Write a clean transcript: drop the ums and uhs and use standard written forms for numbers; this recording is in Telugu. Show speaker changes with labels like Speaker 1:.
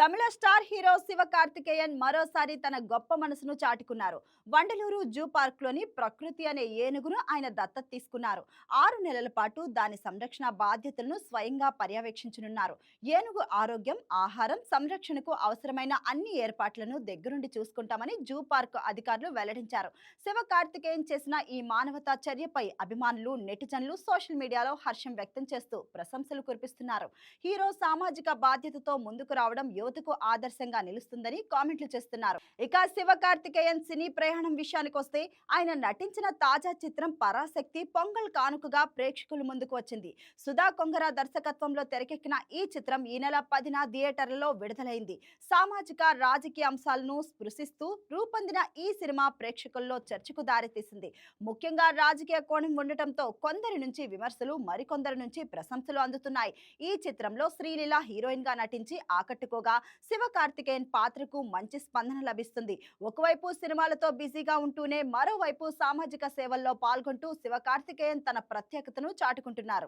Speaker 1: తమిళ స్టార్ హీరో శివకార్తికేయన్ మరోసారి తన గొప్ప మనసును చాటుకున్నారు. వండలూరు జూ పార్క్ లోని ప్రకృతి అనే ఏనుగును ఆయన దత్తత తీసుకున్నారు. 6 నెలల పాటు దాని సంరక్షణ బాధ్యతలను స్వయంగా పర్యవేక్షించనున్నారు. ఏనుగు ఆరోగ్యం, ఆహారం, సంరక్షణకు అవసరమైన అన్ని ఏర్పాట్లను దగ్గరుండి చూసుకుంటామని జూ పార్క్ అధికారులు వెల్లడించారు. శివకార్తికేయన్ చేసిన ఈ మానవతా చర్యపై అభిమానులు, నెటిజన్లు సోషల్ మీడియాలో హర్షం వ్యక్తం చేస్తూ ప్రశంసలు కురిపిస్తున్నారు. హీరో సామాజిక బాధ్యతతో ముందుకు రావడం యువతకు ఆదర్శంగా నిలుస్తుందని కామెంట్లు చేస్తున్నారు. ఇక శివకార్తికేయన్ సినీ ప్రయాణం విషయానికి వస్తే ఆయన నటించిన తాజా చిత్రం పరాశక్తి పొంగల్ కానుకగా ప్రేక్షకుల ముందుకు వచ్చింది. సుధా కొంగర దర్శకత్వంలో తెరకెక్కిన ఈ చిత్రం ఈ నెల 10న థియేటర్లలో విడుదలైంది. సామాజిక, రాజకీయ అంశాలను స్పృశిస్తూ రూపొందిన ఈ సినిమా ప్రేక్షకుల్లో చర్చకు దారితీసింది. ముఖ్యంగా రాజకీయ కోణం ఉండటంతో కొందరి నుంచి విమర్శలు, మరికొందరి నుంచి ప్రశంసలు అందుతున్నాయి. ఈ చిత్రంలో శ్రీలీల హీరోయిన్ గా నటించి ఆకట్టుకోగా, శివకార్తికేయన్ పాత్రకు మంచి స్పందన లభిస్తుంది. ఒకవైపు సినిమాలతో బిజీగా ఉంటూనే మరోవైపు సామాజిక సేవల్లో పాల్గొంటూ శివకార్తికేయన్ తన ప్రత్యేకతను చాటుకుంటున్నారు.